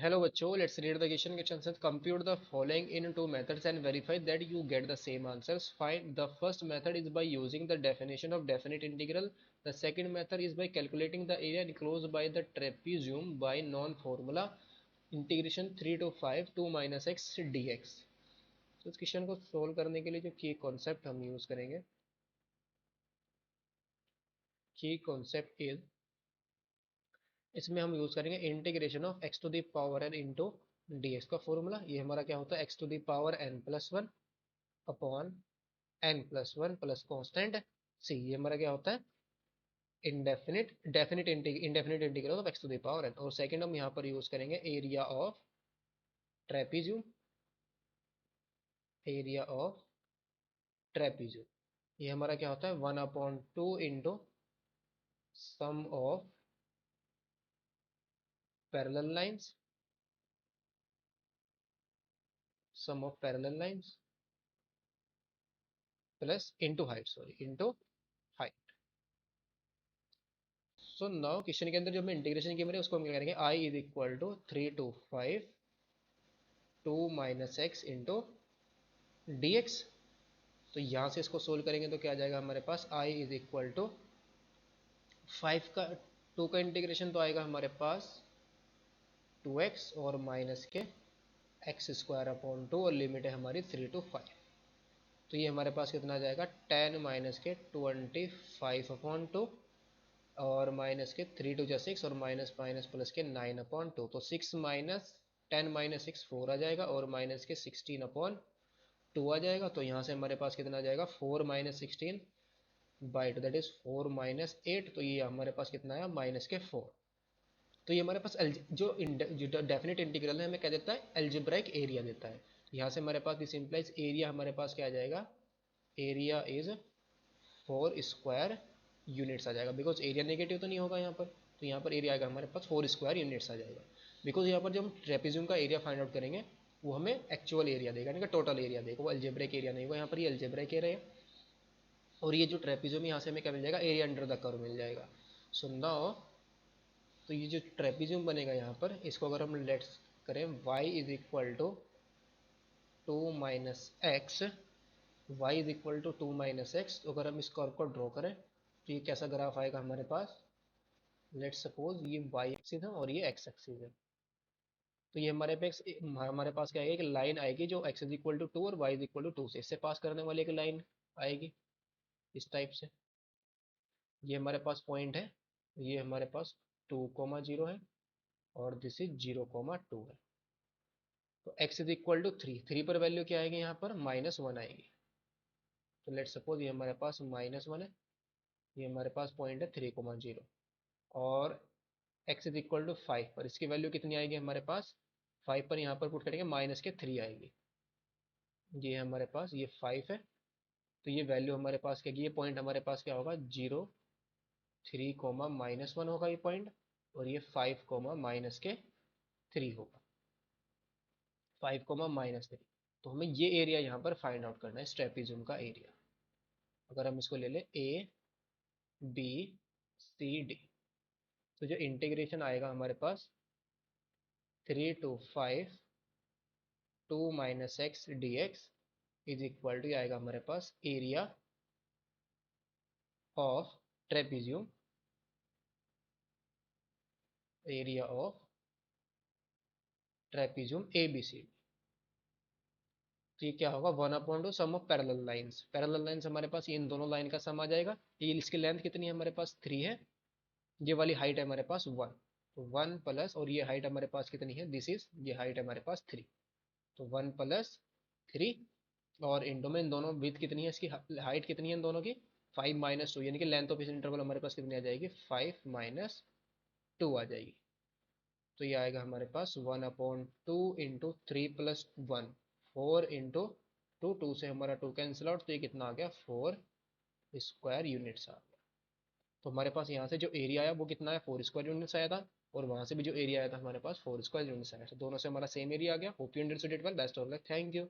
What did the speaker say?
Hello बच्चों, let's read the question. Question says compute the following in two methods and verify that you get the same answers. Find the first method is by using the definition of definite integral. The second method is by calculating the area enclosed by the trapezium by non-formula integration 3 to 5 2 minus x dx. तो इस question को solve करने के लिए जो की concept हम use करेंगे, की कॉन्सेप्ट इज, इसमें हम यूज करेंगे integration of x to the power n into d x का फॉर्मूला. ये हमारा क्या होता है, x to the power n plus one upon n plus one plus constant c. ये हमारा क्या होता है, indefinite integral of x to the power n. और सेकंड हम यहाँ पर यूज करेंगे area of trapezium, area of trapezium. ये हमारा क्या होता है, one upon two into sum of parallel lines, sum of parallel lines plus into height, sorry into height. So now question के अंदर जो हमें इंटीग्रेशन की मेरे उसको हम क्या करेंगे, I is equal to 3 to 5 2 minus x into d x. तो यहाँ से इसको सोल्व करेंगे तो क्या आ जाएगा हमारे पास, आई इज इक्वल टू 5 का 2 का इंटीग्रेशन तो आएगा हमारे पास 2x और माइनस के एक्स स्क्वायर अपॉन 2 और लिमिट है हमारी 3 to 5. तो ये हमारे पास कितना आ जाएगा, 10 माइनस के 25 अपॉन 2 और माइनस के 3 टू जा 6 और माइनस माइनस प्लस के 9 अपॉन 2. तो 6 माइनस 10 माइनस 6 4 आ जाएगा और माइनस के 16 अपॉन 2 आ जाएगा. तो यहाँ से हमारे पास कितना आ जाएगा, 4 minus 16 by 2 that is 4 minus 8. तो ये हमारे पास कितना आया, माइनस के 4. तो ये हमारे पास जो डेफिनेट इंटीग्रल है हमें क्या देता है, एल्जेब्राइक एरिया देता है. यहाँ से हमारे पास दिस इंप्लाइज एरिया हमारे पास क्या आ जाएगा, एरिया इज 4 स्क्वायर यूनिट्स आ जाएगा. बिकॉज एरिया नेगेटिव तो नहीं होगा यहाँ पर, तो यहाँ पर एरिया आएगा हमारे पास 4 स्क्वायर यूनिट्स आ जाएगा. बिकॉज यहाँ पर जब हम ट्रेपेजियम का एरिया फाइंड आउट करेंगे वो हमें एक्चुअल एरिया देगा, यानी कि टोटल एरिया देगा, वो एल्जेब्रिक एरिया नहीं होगा. यहाँ पर ये एल्जेब्रिक एरिया है और ये जो ट्रेपेजियम यहाँ से हमें क्या मिल जाएगा, एरिया अंडर द कर्व मिल जाएगा. सो नाउ तो ये जो ट्रेपेजियम बनेगा यहाँ पर, इसको अगर हम लेट्स करें y is equal to 2 minus x, y is equal to 2 minus x. तो अगर हम इस कर्व को ड्रॉ करें तो ये कैसा ग्राफ आएगा हमारे पास, लेट्स सपोज ये y एक्सिस है और ये x एक्सिस है. तो ये हमारे पास क्या आएगा, एक लाइन आएगी जो x इज इक्वल टू 2 और y इज इक्वल टू 2 से इससे पास करने वाली एक लाइन आएगी इस टाइप से. ये हमारे पास पॉइंट है, ये हमारे पास 2,0 है और दिस इज 0,2 है. तो x इज इक्वल टू 3 पर वैल्यू क्या आएगी, यहाँ पर -1 आएगी. तो लेट्स सपोज ये हमारे पास -1 है, ये हमारे पास पॉइंट है 3,0 और x इज इक्वल टू 5 पर इसकी वैल्यू कितनी आएगी हमारे पास, 5 पर यहाँ पर पुट करेंगे माइनस के 3 आएगी. ये हमारे पास ये 5 है, तो ये वैल्यू हमारे पास क्या, ये पॉइंट हमारे पास क्या होगा, 0 3 -1 होगा ये पॉइंट. और ये 5 -3 होगा, 5 -3. तो हमें ये एरिया यहाँ पर फाइंड आउट करना है, ट्रेपेजियम का एरिया. अगर हम इसको ले लें ए बी सी डी, तो जो इंटीग्रेशन आएगा हमारे पास 3 to 5 2 minus x d x is equal to आएगा हमारे पास area of trapezium, area of trapezium A B C. तो ये क्या होगा, 1/2 sum of parallel lines. Parallel lines हमारे पास ये इन दोनों लाइन का सम आ जाएगा. ये इसकी लेंथ कितनी है हमारे पास, 3 है. ये वाली हाइट है हमारे पास 1, तो 1 प्लस और ये हाइट हमारे पास कितनी है, दिस इज, ये हाइट है हमारे पास 3. तो 1 प्लस 3 और इंटू में इन दोनों विथ कितनी है, इसकी हाइट कितनी है इन दोनों की, 5 - 2, यानी कि लेंथ ऑफ इस इंटरवल हमारे पास कितनी आ जाएगी, 5 - 2 आ जाएगी. तो ये आएगा हमारे पास 1/2 इंटू 3 + 1 4 इंटू 2 से हमारा 2 कैंसिल आउट, तो ये कितना आ गया, 4 स्क्वायर यूनिट्स आ गया. तो हमारे पास यहाँ से जो एरिया आया वो कितना है, 4 स्क्वायर यूनिट्स आया था और वहाँ से भी जो एरिया आया था हमारे पास 4 स्क्वायर यूनिट्स आया था. दोनों से हमारा सेम एरिया आ गया. Hope you understood it well. Best of luck. Thank you.